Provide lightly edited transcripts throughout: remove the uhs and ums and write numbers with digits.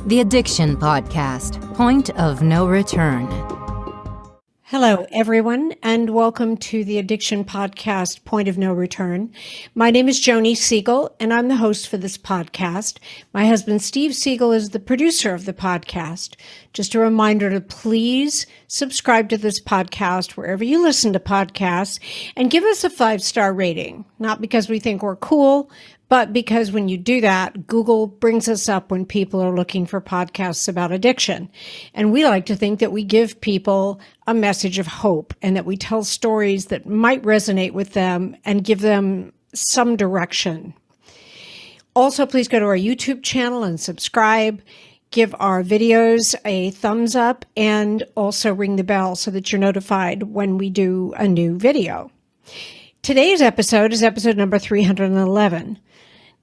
The Addiction Podcast, Point of No Return. Hello, everyone, and welcome to the Addiction Podcast, Point of No Return. My name is Joni Siegel, and I'm the host for this podcast. My husband, Steve Siegel, is the producer of the podcast. Just a reminder to please subscribe to this podcast wherever you listen to podcasts and give us a 5-star rating, not because we think we're cool, but because when you do that, Google brings us up when people are looking for podcasts about addiction. And we like to think that we give people a message of hope and that we tell stories that might resonate with them and give them some direction. Also, please go to our YouTube channel and subscribe. Give our videos a thumbs up and also ring the bell so that you're notified when we do a new video. Today's episode is episode number 311.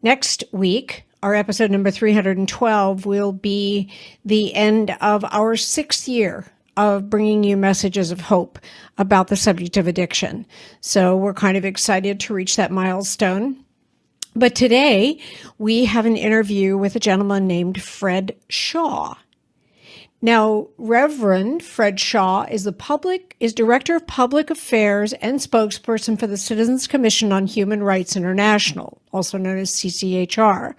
Next week, our episode number 312 will be the end of our 6th year of bringing you messages of hope about the subject of addiction. So we're kind of excited to reach that milestone. But today, we have an interview with a gentleman named Fred Shaw. Now, Reverend Fred Shaw is Director of Public Affairs and Spokesperson for the Citizens Commission on Human Rights International, also known as CCHR.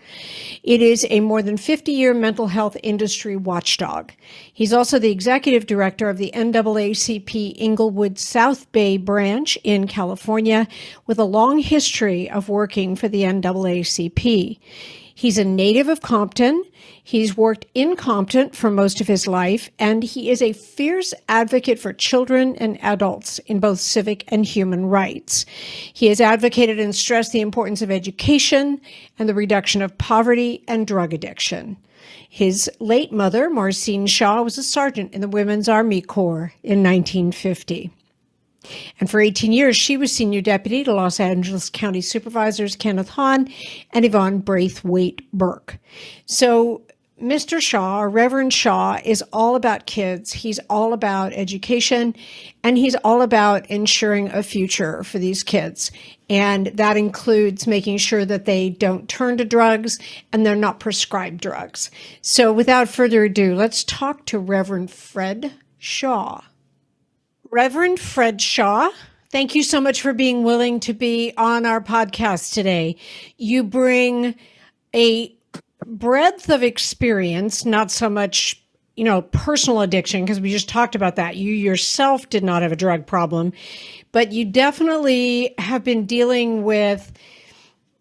It is a more than 50-year mental health industry watchdog. He's also the Executive Director of the NAACP Inglewood-South Bay Branch in California, with a long history of working for the NAACP. He's a native of Compton. He's worked in Compton for most of his life, and he is a fierce advocate for children and adults in both civic and human rights. He has advocated and stressed the importance of education and the reduction of poverty and drug addiction. His late mother, Marcine Shaw, was a sergeant in the Women's Army Corps in 1950. And for 18 years, she was senior deputy to Los Angeles County Supervisors Kenneth Hahn and Yvonne Braithwaite-Burke. So Mr. Shaw, or Reverend Shaw, is all about kids. He's all about education, and he's all about ensuring a future for these kids. And that includes making sure that they don't turn to drugs and they're not prescribed drugs. So without further ado, let's talk to Reverend Fred Shaw. Reverend Fred Shaw, thank you so much for being willing to be on our podcast today. You bring a breadth of experience, not so much, personal addiction, because we just talked about that. You yourself did not have a drug problem, but you definitely have been dealing with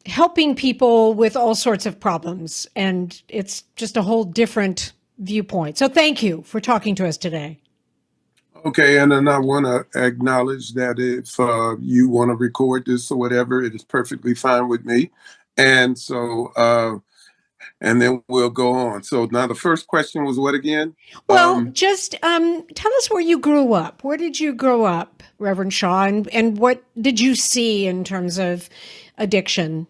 helping people with all sorts of problems, and it's just a whole different viewpoint. So thank you for talking to us today. Okay, and then I want to acknowledge that if you want to record this or whatever, it is perfectly fine with me. And so, and then we'll go on. So now the first question was what again? Well, just tell us where you grew up. Where did you grow up, Reverend Shaw, and what did you see in terms of addiction?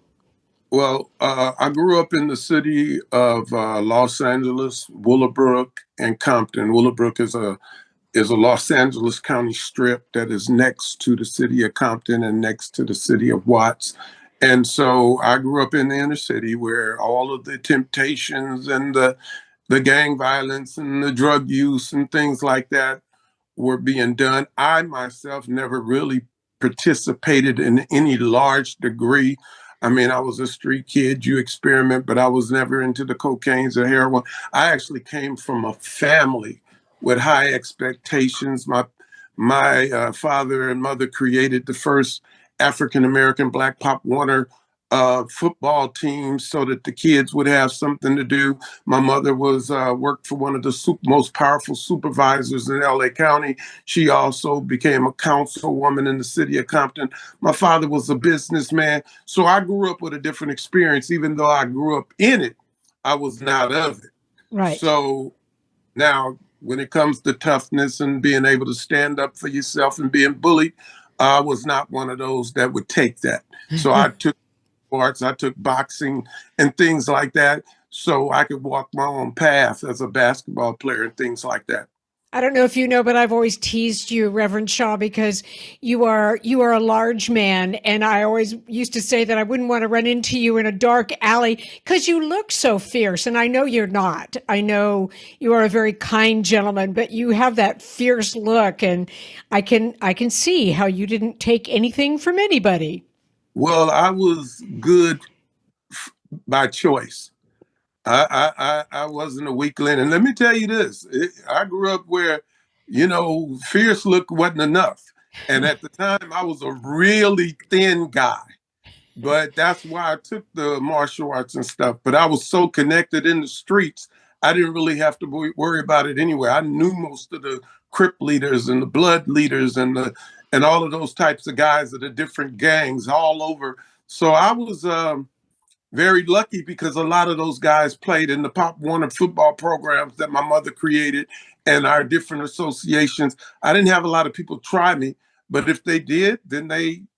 Well, I grew up in the city of Los Angeles, Willowbrook, and Compton. Willowbrook is a Los Angeles County strip that is next to the city of Compton and next to the city of Watts. And so I grew up in the inner city where all of the temptations and the gang violence and the drug use and things like that were being done. I myself never really participated in any large degree. I mean, I was a street kid, you experiment, but I was never into the cocaines or heroin. I actually came from a family with high expectations. My father and mother created the first African-American Black Pop Warner football team so that the kids would have something to do. My mother worked for one of the most powerful supervisors in LA County. She also became a councilwoman in the city of Compton. My father was a businessman. So I grew up with a different experience. Even though I grew up in it, I was not of it. Right. So now, when it comes to toughness and being able to stand up for yourself and being bullied, I was not one of those that would take that. So I took sports, I took boxing and things like that so I could walk my own path as a basketball player and things like that. I don't know if you know, but I've always teased you, Reverend Shaw, because you are a large man, and I always used to say that I wouldn't want to run into you in a dark alley because you look so fierce, and I know you're not. I know you are a very kind gentleman, but you have that fierce look, and I can see how you didn't take anything from anybody. Well, I was good by choice. I wasn't a weakling. And let me tell you this, I grew up where, fierce look wasn't enough. And at the time, I was a really thin guy. But that's why I took the martial arts and stuff. But I was so connected in the streets, I didn't really have to worry about it anyway. I knew most of the Crip leaders and the Blood leaders and all of those types of guys of the different gangs all over. So I was very lucky because a lot of those guys played in the Pop Warner football programs that my mother created and our different associations. I didn't have a lot of people try me, but if they did, then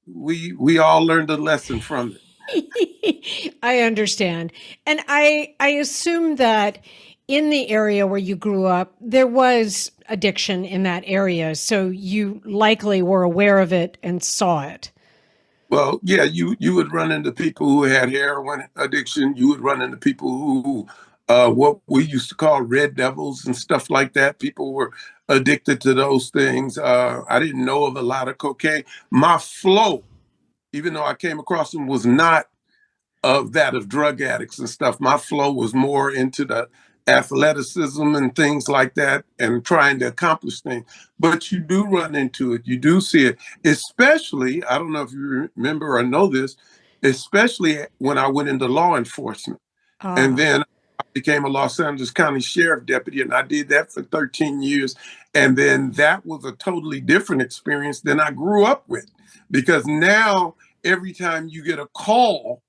we all learned a lesson from it. I understand. And I assume that in the area where you grew up, there was addiction in that area. So you likely were aware of it and saw it. Well, yeah, you would run into people who had heroin addiction. You would run into people who what we used to call red devils and stuff like that. People were addicted to those things. I didn't know of a lot of cocaine. My flow, even though I came across them, was not of that of drug addicts and stuff. My flow was more into the athleticism and things like that and trying to accomplish things. But you do run into it. You do see it, especially, I don't know if you remember or know this, especially when I went into law enforcement. And Ah. then I became a Los Angeles County Sheriff Deputy, and I did that for 13 years. And then that was a totally different experience than I grew up with. Because now, every time you get a call,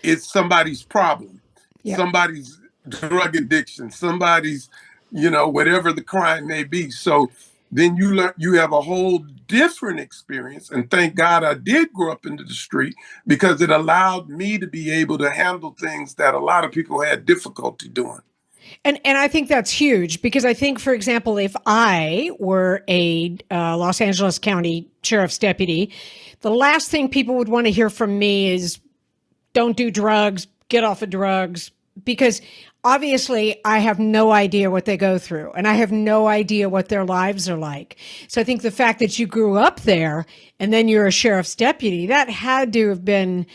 it's somebody's problem, Yep. somebody's drug addiction, somebody's, whatever the crime may be. So then you learn, you have a whole different experience. And thank God I did grow up into the street because it allowed me to be able to handle things that a lot of people had difficulty doing. And I think that's huge because I think, for example, if I were a Los Angeles County Sheriff's Deputy, the last thing people would want to hear from me is don't do drugs, get off of drugs, because obviously I have no idea what they go through and I have no idea what their lives are like. So I think the fact that you grew up there and then you're a sheriff's deputy, that had to have been,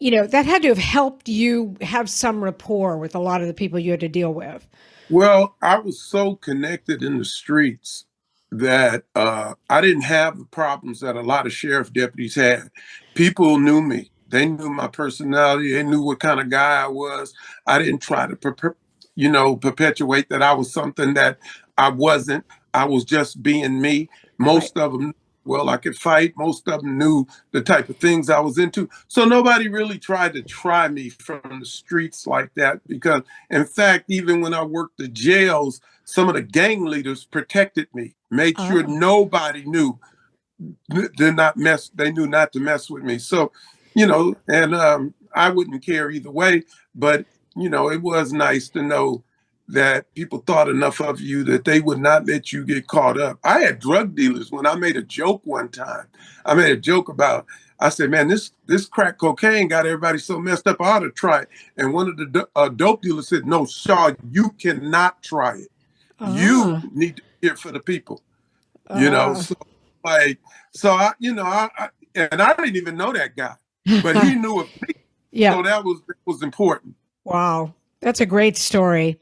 that had to have helped you have some rapport with a lot of the people you had to deal with. Well, I was so connected in the streets that I didn't have the problems that a lot of sheriff deputies had. People knew me. They knew my personality. They knew what kind of guy I was. I didn't try to, perpetuate that I was something that I wasn't. I was just being me. Right. Most of them, well, I could fight. Most of them knew the type of things I was into. So nobody really tried to try me from the streets like that because, in fact, even when I worked the jails, some of the gang leaders protected me, made sure Oh. nobody knew they knew not to mess with me. So, and I wouldn't care either way, but it was nice to know that people thought enough of you that they would not let you get caught up. I had drug dealers when I made a joke one time. I made a joke about, I said, man, this crack cocaine got everybody so messed up, I ought to try it. And one of the dope dealers said, no, Shaw, you cannot try it. You Ah. need to be here for the people, Ah. so like, so and I didn't even know that guy, but he knew of me. Yeah. So that was important. Wow. That's a great story.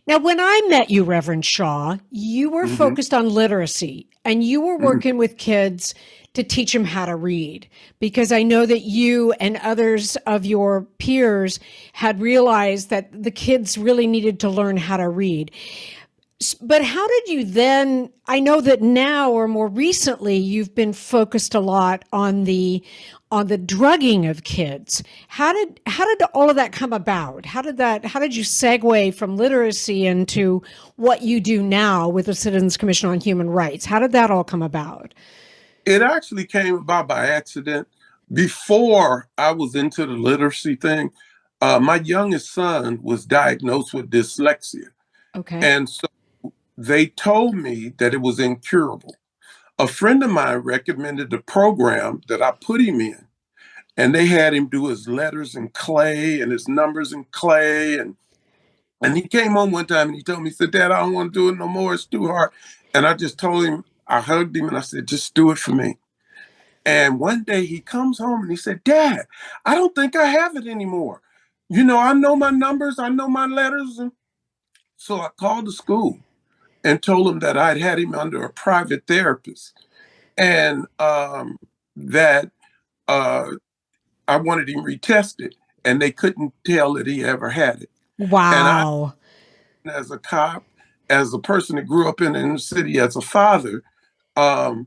Now, when I met you, Reverend Shaw, you were Hmm. focused on literacy and you were Hmm. working with kids to teach them how to read. Because I know that you and others of your peers had realized that the kids really needed to learn how to read. But how did you then? I know that now or more recently, you've been focused a lot on the drugging of kids. How did all of that come about? How did you segue from literacy into what you do now with the Citizens Commission on Human Rights? How did that all come about? It actually came about by accident. Before I was into the literacy thing, my youngest son was diagnosed with dyslexia. Okay. And so they told me that it was incurable. A friend of mine recommended a program that I put him in, and they had him do his letters in clay and his numbers in clay. And he came home one time and he told me, he said, Dad, I don't want to do it no more. It's too hard. And I just told him, I hugged him and I said, just do it for me. And one day he comes home and he said, Dad, I don't think I have it anymore. I know my numbers, I know my letters. And so I called the school and told him that I'd had him under a private therapist and that I wanted him retested, and they couldn't tell that he ever had it. And I, Wow. as a cop, as a person that grew up in the inner city, as a father, um,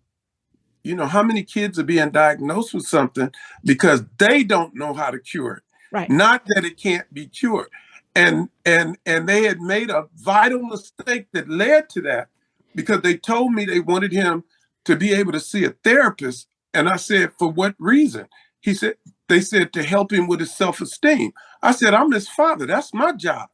how many kids are being diagnosed with something because they don't know how to cure it. Right. Not that it can't be cured. And they had made a vital mistake that led to that because they told me they wanted him to be able to see a therapist. And I said, for what reason? They said to help him with his self-esteem. I said, I'm his father. That's my job.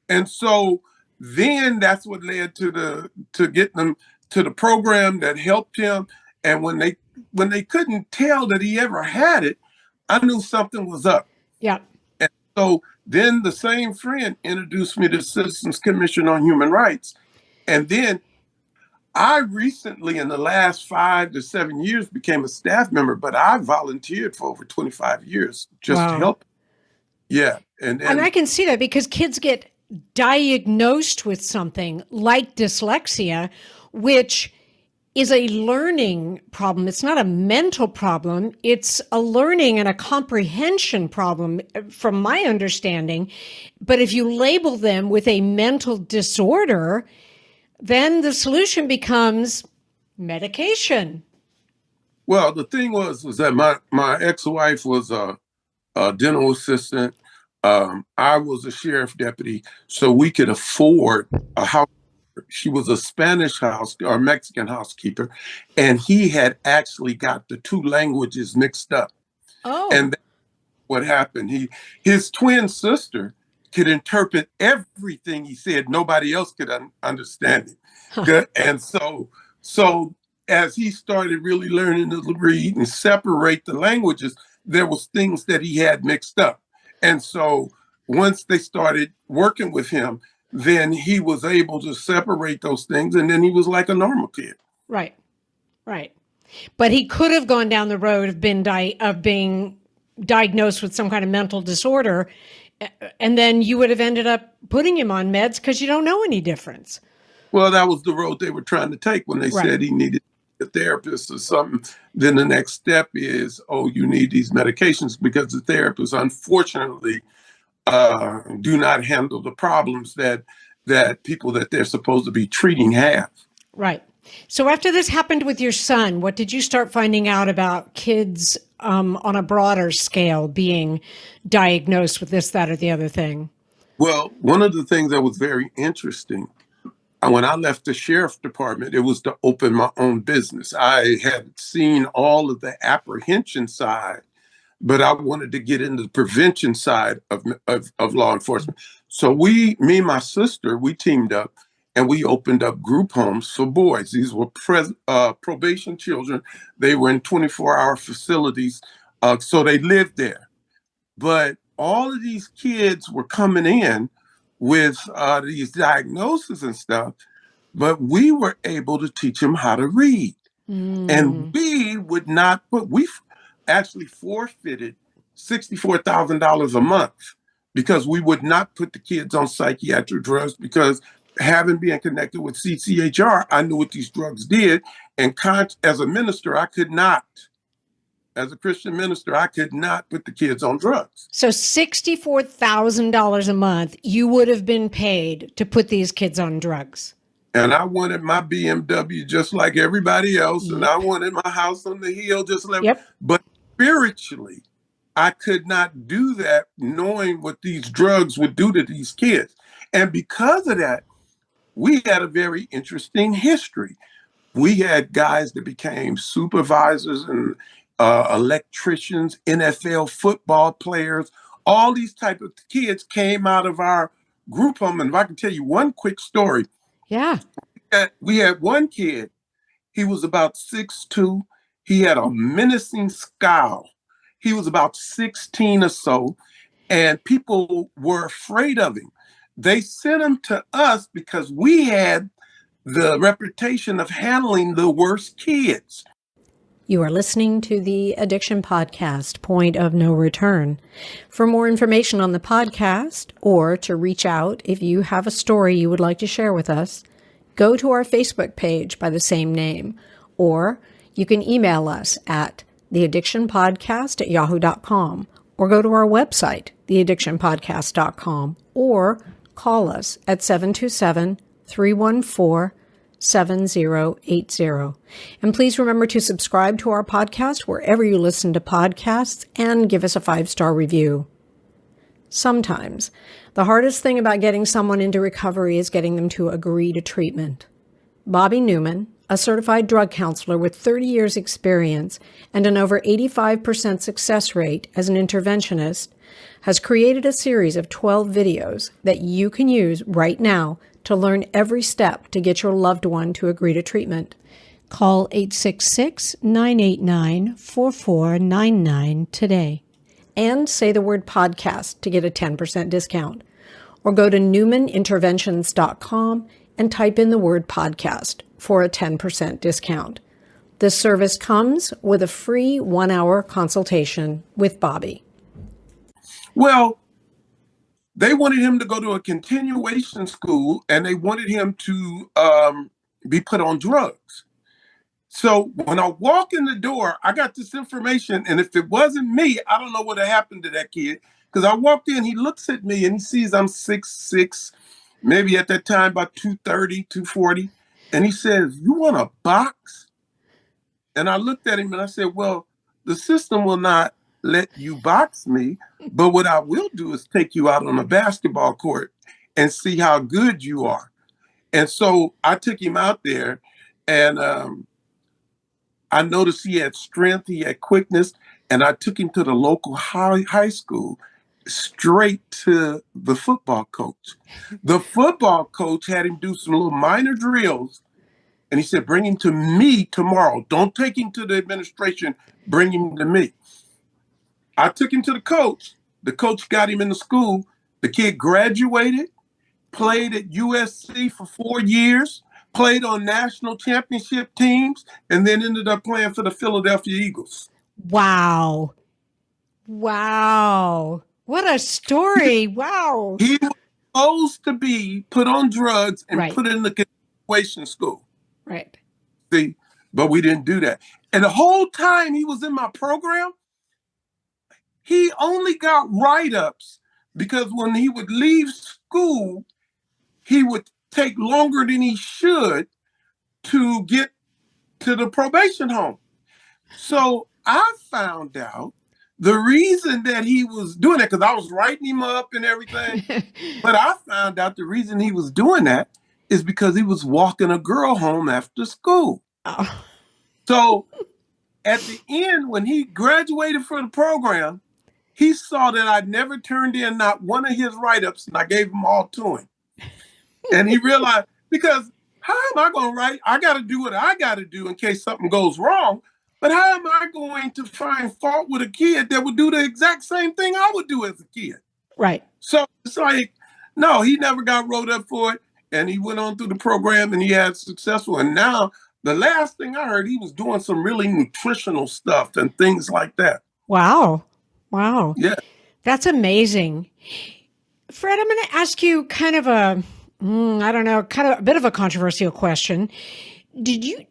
And so then that's what led to getting them to the program that helped him. And when they couldn't tell that he ever had it, I knew something was up. Yeah. And so then the same friend introduced me to the Citizens Commission on Human Rights. And then I recently, in the last 5 to 7 years, became a staff member, but I volunteered for over 25 years just to help. Yeah. And I can see that because kids get diagnosed with something like dyslexia, which is a learning problem. It's not a mental problem. It's a learning and a comprehension problem, from my understanding. But if you label them with a mental disorder, then the solution becomes medication. Well, the thing was that my ex-wife was a dental assistant. I was a sheriff deputy, so we could afford a house. She was a Spanish or Mexican housekeeper, and he had actually got the two languages mixed up. Oh. And that's what happened. His twin sister could interpret everything he said. Nobody else could understand it. Huh. And so as he started really learning to read and separate the languages, there was things that he had mixed up. And so once they started working with him, then he was able to separate those things, and then he was like a normal kid. Right. But he could have gone down the road of being diagnosed with some kind of mental disorder, and then you would have ended up putting him on meds because you don't know any difference. Well, that was the road they were trying to take when they said he needed a therapist or something. Then the next step is, you need these medications, because the therapists, unfortunately, do not handle the problems that people that they're supposed to be treating have. Right. So after this happened with your son, what did you start finding out about kids on a broader scale being diagnosed with this, that, or the other thing? Well, one of the things that was very interesting, when I left the sheriff's department, it was to open my own business. I had seen all of the apprehension side, but I wanted to get into the prevention side of law enforcement. So me and my sister, we teamed up and we opened up group homes for boys. These were probation children. They were in 24-hour facilities, so they lived there. But all of these kids were coming in with these diagnoses and stuff, but we were able to teach them how to read. And we would not we actually forfeited $64,000 a month because we would not put the kids on psychiatric drugs, because having been connected with CCHR, I knew what these drugs did. And as a minister, I could not. As a Christian minister, I could not put the kids on drugs. So $64,000 a month you would have been paid to put these kids on drugs. And I wanted my BMW just like everybody else. And I wanted my house on the hill just like, but spiritually, I could not do that knowing what these drugs would do to these kids. And because of that, we had a very interesting history. We had guys that became supervisors and electricians, NFL football players. All these type of kids came out of our group home. And if I can tell you one quick story. Yeah. we had one kid. He was about 6'2". He had a menacing scowl. He was about 16 or so, and people were afraid of him. They sent him to us because we had the reputation of handling the worst kids. You are listening to the Addiction Podcast, Point of No Return. For more information on the podcast, or to reach out if you have a story you would like to share with us, go to our Facebook page by the same name, or you can email us at theaddictionpodcast@yahoo.com, or go to our website, theaddictionpodcast.com, or call us at 727-314-7080. And please remember to subscribe to our podcast wherever you listen to podcasts and give us a 5-star review. Sometimes the hardest thing about getting someone into recovery is getting them to agree to treatment. Bobby Newman, a certified drug counselor with 30 years experience and an over 85% success rate as an interventionist, has created a series of 12 videos that you can use right now to learn every step to get your loved one to agree to treatment. Call 866-989-4499 today and say the word podcast to get a 10% discount. Or go to newmaninterventions.com and type in the word podcast for a 10% discount. This service comes with a free 1-hour consultation with Bobby. Well, they wanted him to go to a continuation school, and they wanted him to be put on drugs. So when I walk in the door, I got this information, and if it wasn't me, I don't know what had happened to that kid. Because I walked in, he looks at me, and he sees I'm 6'6", maybe at that time about 230, 240. And he says, "You want a box?" And I looked at him and I said, "Well, the system will not let you box me, but what I will do is take you out on a basketball court and see how good you are." And so I took him out there, and I noticed he had strength, he had quickness, and I took him to the local high school, straight to the football coach. The football coach had him do some little minor drills, and he said, "Bring him to me tomorrow. Don't take him to the administration, bring him to me." I took him to the coach. The coach got him in the school. The kid graduated, played at USC for 4 years, played on national championship teams, and then ended up playing for the Philadelphia Eagles. Wow. Wow. What a story. Wow. He was supposed to be put on drugs and Right. put in the continuation school. Right. See, but we didn't do that. And the whole time he was in my program, he only got write-ups because when he would leave school, he would take longer than he should to get to the probation home. So I found out the reason that he was doing that, because I was writing him up and everything, but I found out the reason he was doing that is because he was walking a girl home after school. Oh. So at the end, when he graduated from the program, he saw that I'd never turned in not one of his write-ups, and I gave them all to him. And he realized, because how am I going to write? I got to do what I got to do in case something goes wrong. But how am I going to find fault with a kid that would do the exact same thing I would do as a kid? Right. So it's like, no, he never got wrote up for it. And he went on through the program and he had successful. And now the last thing I heard, he was doing some really nutritional stuff and things like that. Wow. Wow. Yeah. That's amazing. Fred, I'm going to ask you kind of a bit of a controversial question. Did you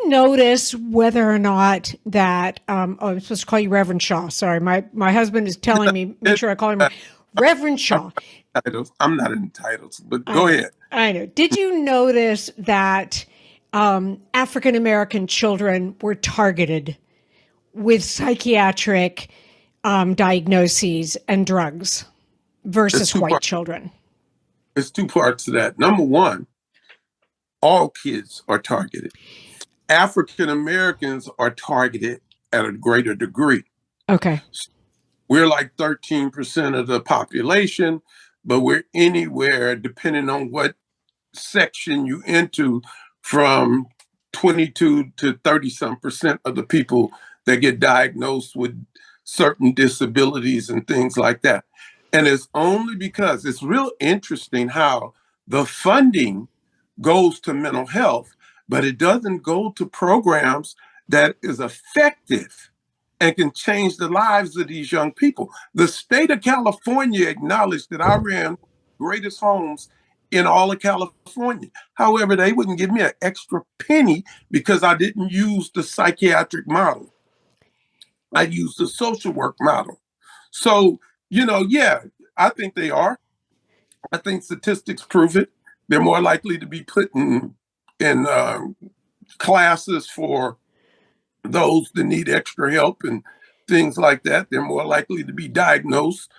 notice whether or not that, I'm supposed to call you Reverend Shaw. Sorry, my husband is telling me, make sure I call him Reverend Shaw. I'm not entitled, but go ahead. I know. Did you notice that African-American children were targeted with psychiatric diagnoses and drugs versus white children? There's two parts to that. Number one, all kids are targeted. African Americans are targeted at a greater degree. Okay. We're like 13% of the population, but we're anywhere, depending on what section you into from 22 to 30% of the people that get diagnosed with certain disabilities and things like that. And it's only because it's real interesting how the funding goes to mental health, but it doesn't go to programs that is effective and can change the lives of these young people. The state of California acknowledged that I ran greatest homes in all of California. However, they wouldn't give me an extra penny because I didn't use the psychiatric model. I used the social work model. So, yeah, I think they are. I think statistics prove it. They're more likely to be put in classes for those that need extra help and things like that. They're more likely to be diagnosed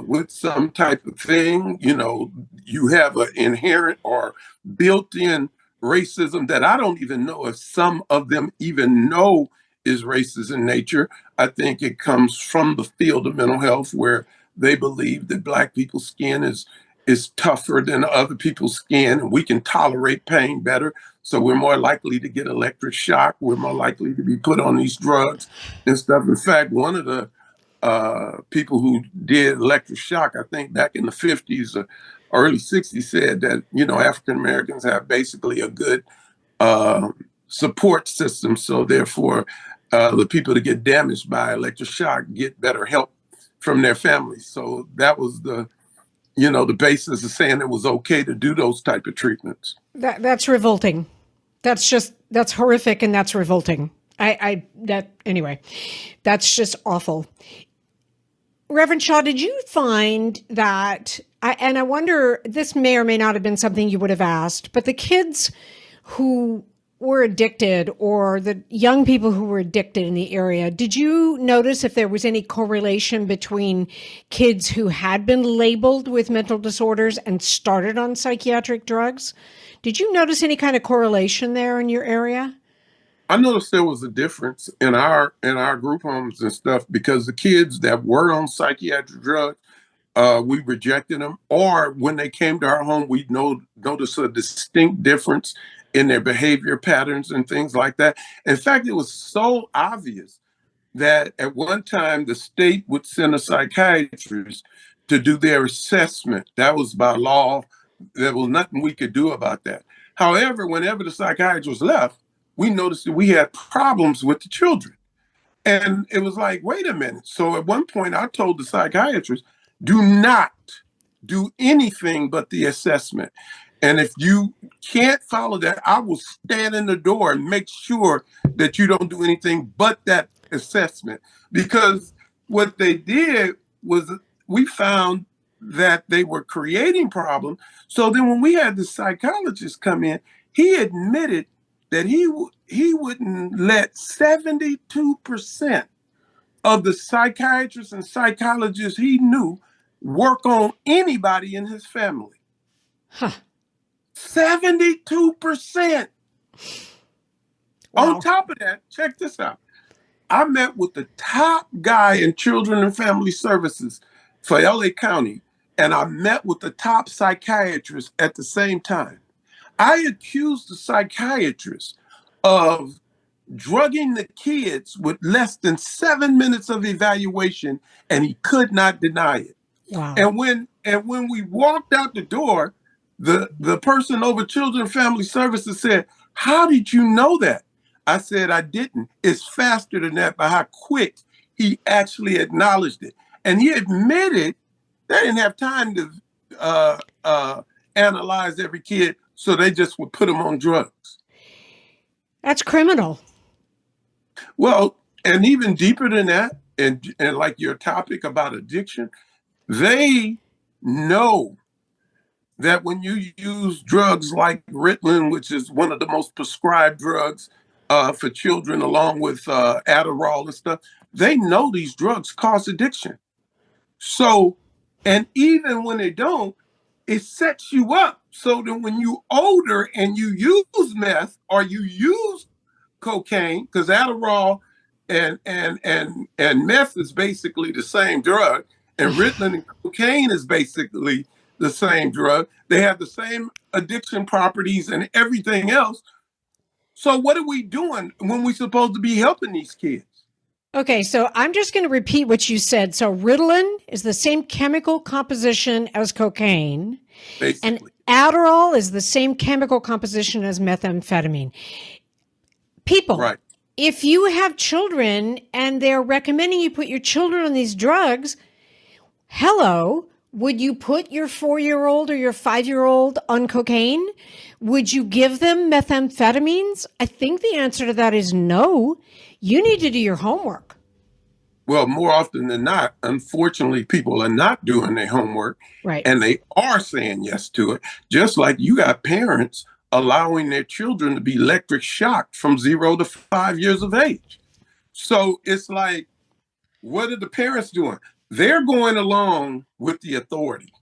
with some type of thing. You have an inherent or built-in racism that I don't even know if some of them even know is racist in nature. I think it comes from the field of mental health where they believe that Black people's skin is tougher than other people's skin and we can tolerate pain better. So we're more likely to get electric shock. We're more likely to be put on these drugs and stuff. In fact, one of the people who did electric shock, I think back in the 50s or early 60s, said that, African Americans have basically a good support system. So therefore, the people that get damaged by electric shock get better help from their families. So that was the basis of saying it was okay to do those type of treatments. That's revolting. That's horrific, and that's revolting. Anyway, that's just awful. Reverend Shaw, did you find that, and I wonder, this may or may not have been something you would have asked, but the kids who were addicted or the young people who were addicted in the area, did you notice if there was any correlation between kids who had been labeled with mental disorders and started on psychiatric drugs? Did you notice any kind of correlation there in your area? I noticed there was a difference in our group homes and stuff because the kids that were on psychiatric drugs, we rejected them. Or when they came to our home, we noticed a distinct difference in their behavior patterns and things like that. In fact, it was so obvious that at one time the state would send a psychiatrist to do their assessment. That was by law. There was nothing we could do about that. However, whenever the psychiatrist left, we noticed that we had problems with the children. And it was like, wait a minute. So at one point I told the psychiatrist, do not do anything but the assessment. And if you can't follow that, I will stand in the door and make sure that you don't do anything but that assessment. Because what they did was we found that they were creating problems. So then when we had the psychologist come in, he admitted that he wouldn't let 72% of the psychiatrists and psychologists he knew work on anybody in his family. Huh. 72%. Wow. On top of that, check this out. I met with the top guy in Children and Family Services for LA County, and I met with the top psychiatrist at the same time. I accused the psychiatrist of drugging the kids with less than 7 minutes of evaluation, and he could not deny it. Wow. And when we walked out the door, the person over Children and Family Services said, "How did you know that?" I said, "I didn't. It's faster than that by how quick he actually acknowledged it." And he admitted they didn't have time to analyze every kid, so they just would put them on drugs. That's criminal. Well, and even deeper than that, and like your topic about addiction, they know that when you use drugs like Ritalin, which is one of the most prescribed drugs for children, along with Adderall and stuff, they know these drugs cause addiction. So, and even when they don't, it sets you up so that when you're older and you use meth or you use cocaine, because Adderall and meth is basically the same drug, and Ritalin and cocaine is basically the same drug. They have the same addiction properties and everything else. So what are we doing when we're supposed to be helping these kids? Okay, so I'm just going to repeat what you said. So Ritalin is the same chemical composition as cocaine, and Basically. Adderall is the same chemical composition as methamphetamine. People, Right. if you have children and they're recommending you put your children on these drugs, hello, would you put your 4-year-old or your 5-year-old on cocaine? Would you give them methamphetamines? I think the answer to that is no. You need to do your homework. Well, more often than not, unfortunately, people are not doing their homework, Right. and they are saying yes to it. Just like you got parents allowing their children to be electric shocked from 0 to 5 years of age. So it's like, what are the parents doing? They're going along with the authority.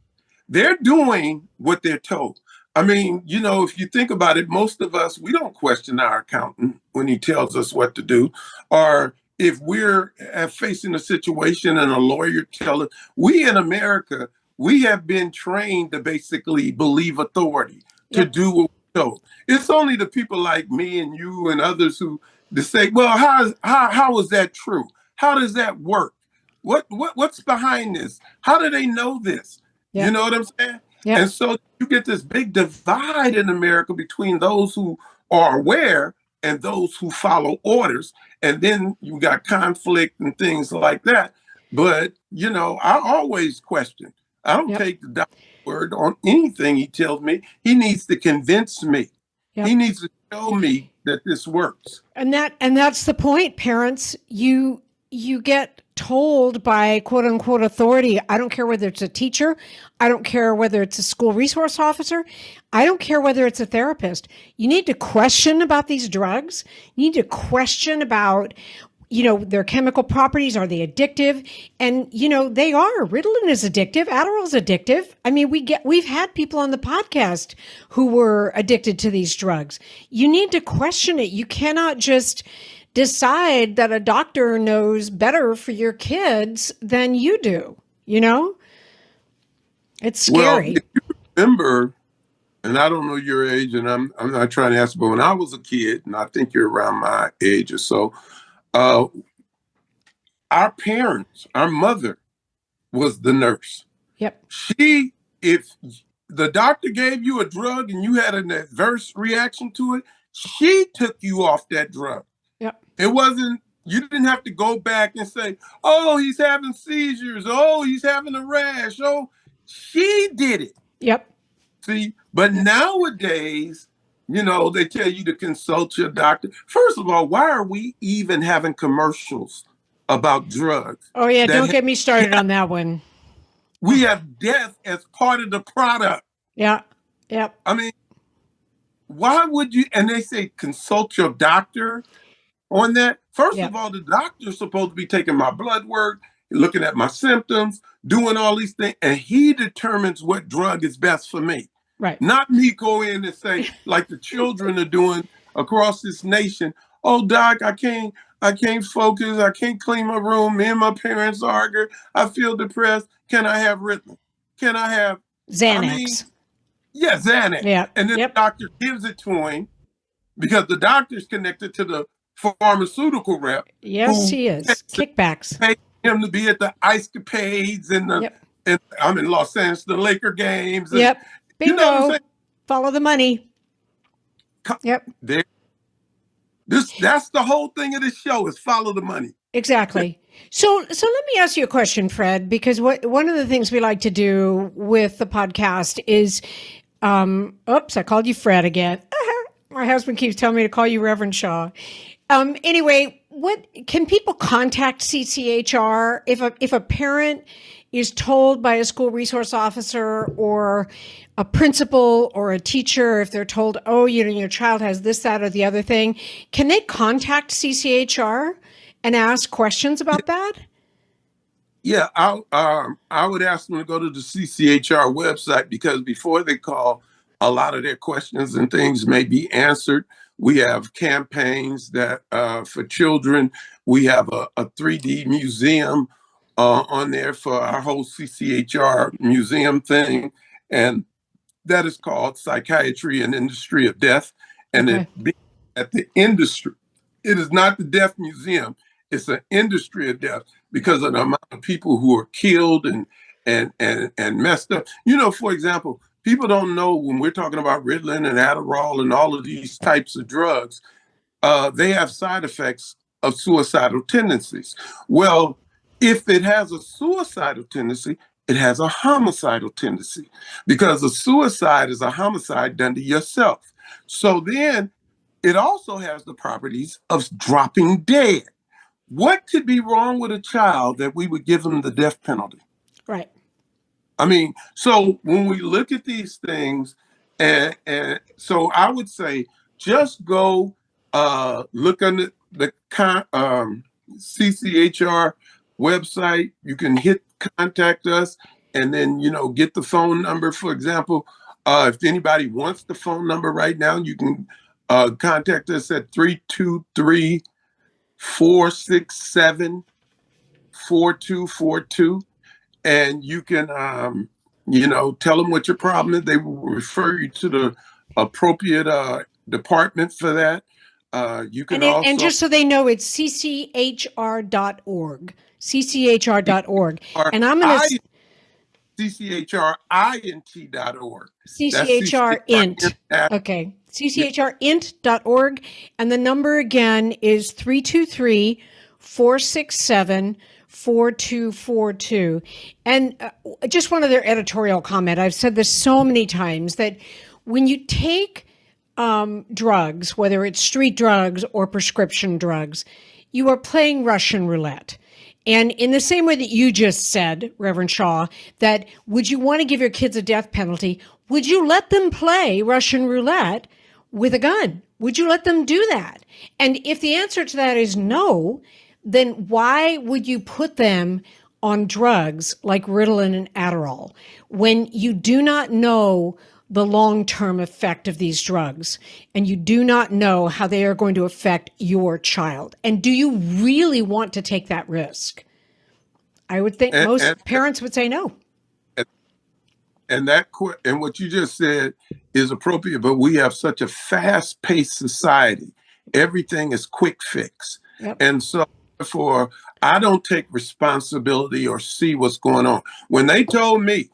They're doing what they're told. I mean, if you think about it, most of us, we don't question our accountant when he tells us what to do. Or if we're facing a situation and a lawyer tells us, we in America, we have been trained to basically believe authority, to do what we're told. It's only the people like me and you and others who say, well, how is that true? How does that work? What's behind this? How do they know this? Yeah. You know what I'm saying? Yeah. And so you get this big divide in America between those who are aware and those who follow orders. And then you got conflict and things like that. But, I always question. I don't take the doctor's word on anything he tells me. He needs to convince me. Yep. He needs to show me that this works. And that's the point, parents. You get told by quote unquote authority. I don't care whether it's a teacher. I don't care whether it's a school resource officer. I don't care whether it's a therapist. You need to question about these drugs. You need to question about, their chemical properties. Are they addictive? And, they are. Ritalin is addictive. Adderall is addictive. I mean, we've had people on the podcast who were addicted to these drugs. You need to question it. You cannot just decide that a doctor knows better for your kids than you do. It's scary. Well, if you remember, and I don't know your age, and I'm not trying to ask, but when I was a kid, and I think you're around my age or so, our parents, our mother was the nurse. Yep. If the doctor gave you a drug and you had an adverse reaction to it, she took you off that drug. Yep. It wasn't, you didn't have to go back and say, oh, he's having seizures. Oh, he's having a rash. Oh, she did it. Yep. See, but nowadays, they tell you to consult your doctor. First of all, why are we even having commercials about drugs? Oh, yeah. Don't get me started on that one. We have death as part of the product. Yeah. Yep. I mean, why would you? And they say consult your doctor on that. First of all, the doctor's supposed to be taking my blood work, looking at my symptoms, doing all these things, and he determines what drug is best for me. Right. Not me go in and say, like the children are doing across this nation, oh, doc, I can't focus. I can't clean my room. Me and my parents argue. I feel depressed. Can I have Ritalin? Can I have Xanax? Xanax. Yeah. And then the doctor gives it to him because the doctor's connected to the pharmaceutical rep. Yes, he is. Kickbacks. Pay him to be at the ice capades and I'm in Los Angeles, the Laker games. And, yep. Bingo. You know what I'm saying? Follow the money. Yep. That's the whole thing of this show is follow the money. Exactly. So let me ask you a question, Fred, because one of the things we like to do with the podcast is, oops, I called you Fred again. My husband keeps telling me to call you Reverend Shaw. Anyway, what can people contact CCHR if a parent is told by a school resource officer or a principal or a teacher, if they're told, oh, your child has this, that, or the other thing, can they contact CCHR and ask questions about that? Yeah, I would ask them to go to the CCHR website because before they call, a lot of their questions and things may be answered. We have campaigns that for children. We have a 3D museum on there for our whole CCHR museum thing. and that is called Psychiatry and Industry of Death. And Okay. it be at the industry. It is not the death museum. It's an industry of death because of the amount of people who are killed and messed up. For example, people don't know when we're talking about Ritalin and Adderall and all of these types of drugs, they have side effects of suicidal tendencies. Well, if it has a suicidal tendency, it has a homicidal tendency because a suicide is a homicide done to yourself. So then it also has the properties of dropping dead. What could be wrong with a child that we would give them the death penalty? Right. I mean, so when we look at these things, and so I would say just go look on the CCHR website. You can hit contact us, and then get the phone number. For example, if anybody wants the phone number right now, you can contact us at 323-467-4242. And you can, tell them what your problem is. They will refer you to the appropriate department for that. You can also... And just so they know, it's cchr.org, cchr.org. And I'm going to... CCHRINT.org. CCHRINT. Okay. CCHRINT.org. And the number again is 323-467-4242. And just one other editorial comment. I've said this so many times that when you take drugs, whether it's street drugs or prescription drugs, you are playing Russian roulette. And in the same way that you just said, Reverend Shaw, that would you want to give your kids a death penalty? Would you let them play Russian roulette with a gun? Would you let them do that? And if the answer to that is no, then why would you put them on drugs like Ritalin and Adderall when you do not know the long-term effect of these drugs and you do not know how they are going to affect your child? And do you really want to take that risk? I would think most parents would say no. And what you just said is appropriate, but we have such a fast-paced society. Everything is quick fix. Yep. And so therefore, I don't take responsibility or see what's going on. When they told me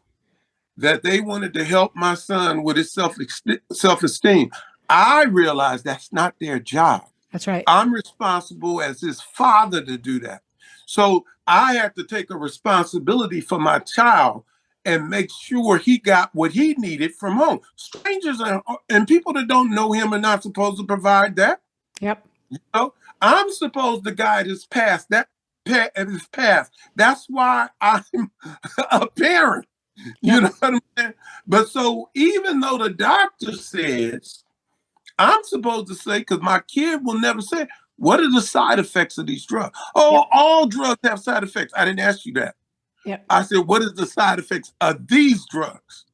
that they wanted to help my son with his self-esteem, I realized that's not their job. That's right. I'm responsible as his father to do that. So I have to take a responsibility for my child and make sure he got what he needed from home. Strangers and people that don't know him are not supposed to provide that. Yep. I'm supposed to guide his path. That's why I'm a parent. You know what I'm saying? But so even though the doctor says, I'm supposed to say, because my kid will never say, what are the side effects of these drugs? Oh, all drugs have side effects. I didn't ask you that. Yep. I said, what is the side effects of these drugs?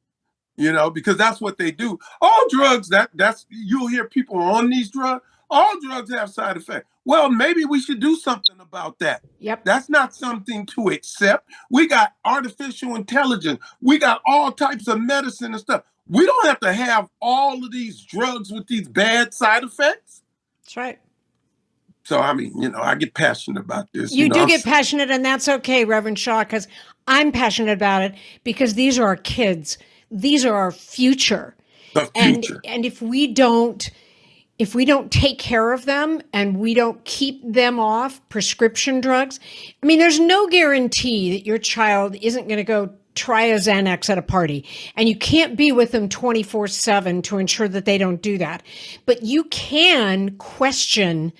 Because that's what they do. All drugs, that's you'll hear people on these drugs. All drugs have side effects. Well, maybe we should do something about that. Yep. That's not something to accept. We got artificial intelligence. We got all types of medicine and stuff. We don't have to have all of these drugs with these bad side effects. That's right. So, I mean, I get passionate about this. You do get passionate, and that's okay, Reverend Shaw, because I'm passionate about it because these are our kids. These are our future. The future. And if we don't take care of them and we don't keep them off prescription drugs, I mean, there's no guarantee that your child isn't going to go try a Xanax at a party, and you can't be with them 24/7 to ensure that they don't do that. But you can question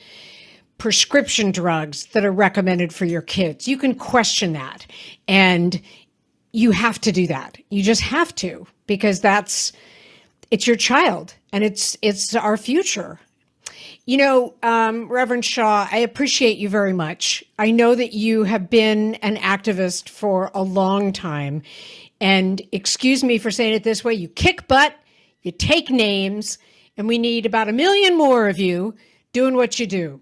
prescription drugs that are recommended for your kids. You can question that, and you have to do that. You just have to, because it's your child and it's our future. Reverend Shaw, I appreciate you very much. I know that you have been an activist for a long time, and excuse me for saying it this way, you kick butt, you take names, and we need about 1 million more of you doing what you do.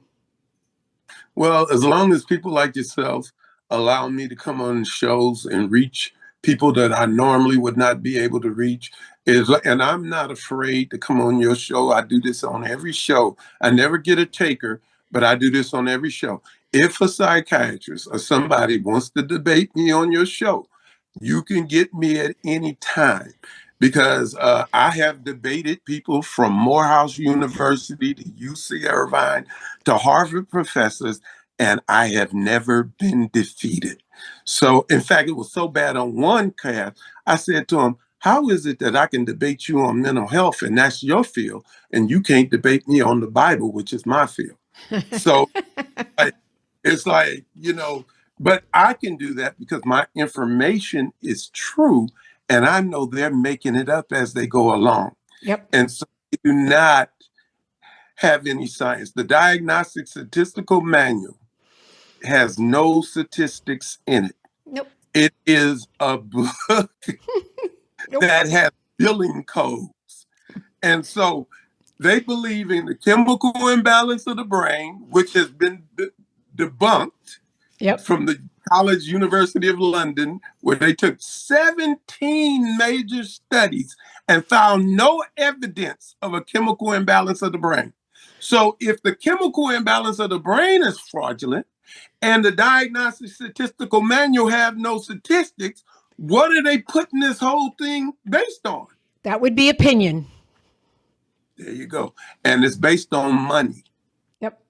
Well, as long as people like yourself allow me to come on shows and reach people that I normally would not be able to reach. And I'm not afraid to come on your show. I do this on every show. I never get a taker, but I do this on every show. If a psychiatrist or somebody wants to debate me on your show, you can get me at any time, because I have debated people from Morehouse University to UC Irvine to Harvard professors, and I have never been defeated. So, in fact, it was so bad on one cast, I said to him, how is it that I can debate you on mental health, and that's your field, and you can't debate me on the Bible, which is my field? So it's like, but I can do that because my information is true, and I know they're making it up as they go along. Yep. And so we do not have any science. The Diagnostic Statistical Manual has no statistics in it. Nope. It is a book Nope. that has billing codes. And so they believe in the chemical imbalance of the brain, which has been debunked from the College University of London, where they took 17 major studies and found no evidence of a chemical imbalance of the brain. So if the chemical imbalance of the brain is fraudulent and the Diagnostic Statistical Manual have no statistics, what are they putting this whole thing based on? That would be opinion. There you go. And it's based on money. Yep.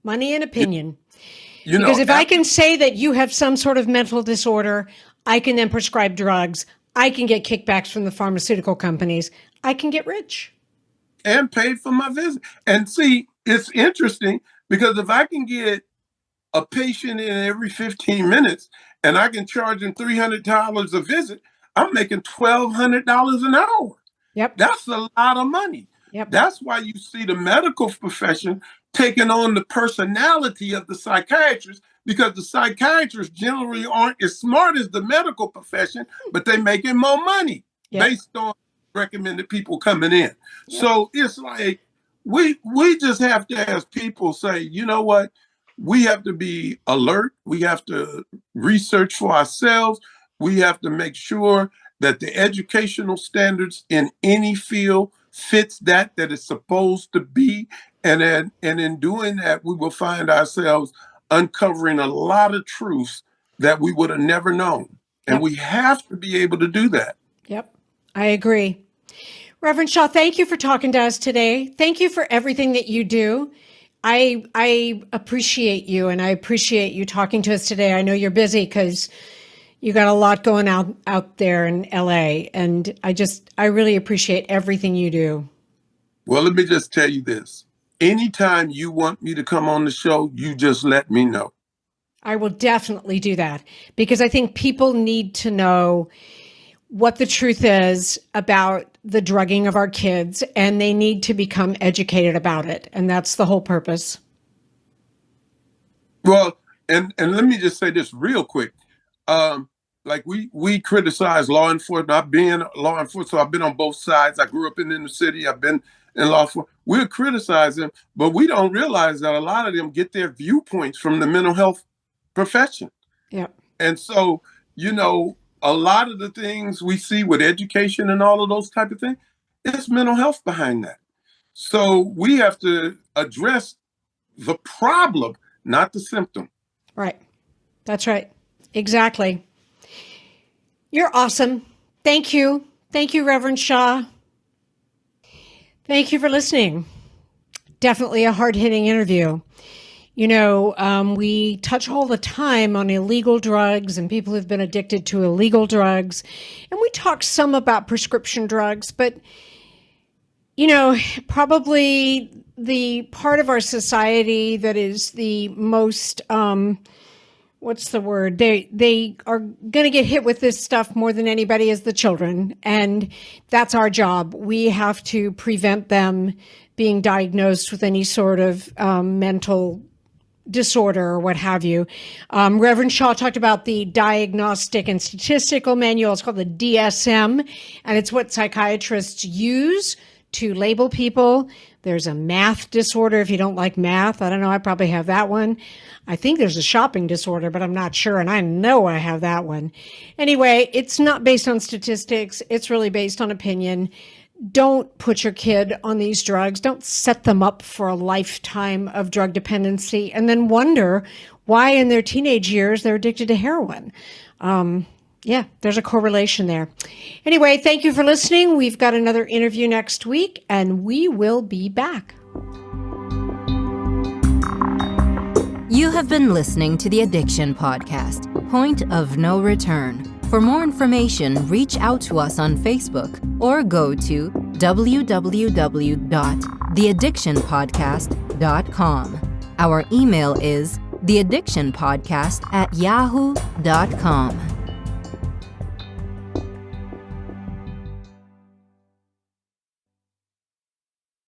Money and opinion. Because if I can say that you have some sort of mental disorder, I can then prescribe drugs. I can get kickbacks from the pharmaceutical companies. I can get rich. And paid for my visit. And see, it's interesting because if I can get a patient in every 15 minutes and I can charge them $300 a visit, I'm making $1,200 an hour. Yep. That's a lot of money. Yep. That's why you see the medical profession taking on the personality of the psychiatrist, because the psychiatrists generally aren't as smart as the medical profession, but they're making more money based on recommended people coming in. Yep. So it's like we just have to, as people say, you know what? We have to be alert. We have to research for ourselves. We have to make sure that the educational standards in any field fits that it's supposed to be. And in doing that, we will find ourselves uncovering a lot of truths that we would have never known. And we have to be able to do that. Yep, I agree. Reverend Shaw, thank you for talking to us today. Thank you for everything that you do. I appreciate you, and I appreciate you talking to us today. I know you're busy because you got a lot going out there in LA, and I really appreciate everything you do. Well, let me just tell you this. Anytime you want me to come on the show, you just let me know. I will definitely do that, because I think people need to know what the truth is about the drugging of our kids, and they need to become educated about it. And that's the whole purpose. Well, and let me just say this real quick. Like we criticize law enforcement. I've been law enforcement, so I've been on both sides. I grew up in the inner city. I've been in law enforcement. We'll criticize them, but we don't realize that a lot of them get their viewpoints from the mental health profession. Yeah. And so, a lot of the things we see with education and all of those type of things, it's mental health behind that. So we have to address the problem, not the symptom. Right. That's right. Exactly. You're awesome. Thank you. Thank you, Reverend Shaw. Thank you for listening. Definitely a hard-hitting interview. We touch all the time on illegal drugs and people who've been addicted to illegal drugs. And we talk some about prescription drugs, but, probably the part of our society that is the most, what's the word? They are going to get hit with this stuff more than anybody is the children. And that's our job. We have to prevent them being diagnosed with any sort of mental disorder or what have you. Reverend Shaw talked about the Diagnostic and Statistical Manual. It's called the DSM, and it's what psychiatrists use to label people. There's a math disorder if you don't like math. I don't know, I probably have that one. I think there's a shopping disorder, but I'm not sure, and I know I have that one. Anyway, it's not based on statistics. It's really based on opinion. Don't put your kid on these drugs. Don't set them up for a lifetime of drug dependency and then wonder why in their teenage years they're addicted to heroin. Yeah, there's a correlation there. Anyway, thank you for listening. We've got another interview next week, and we will be back. You have been listening to the Addiction Podcast, Point of No Return. For more information, reach out to us on Facebook or go to www.theaddictionpodcast.com. Our email is theaddictionpodcast@yahoo.com.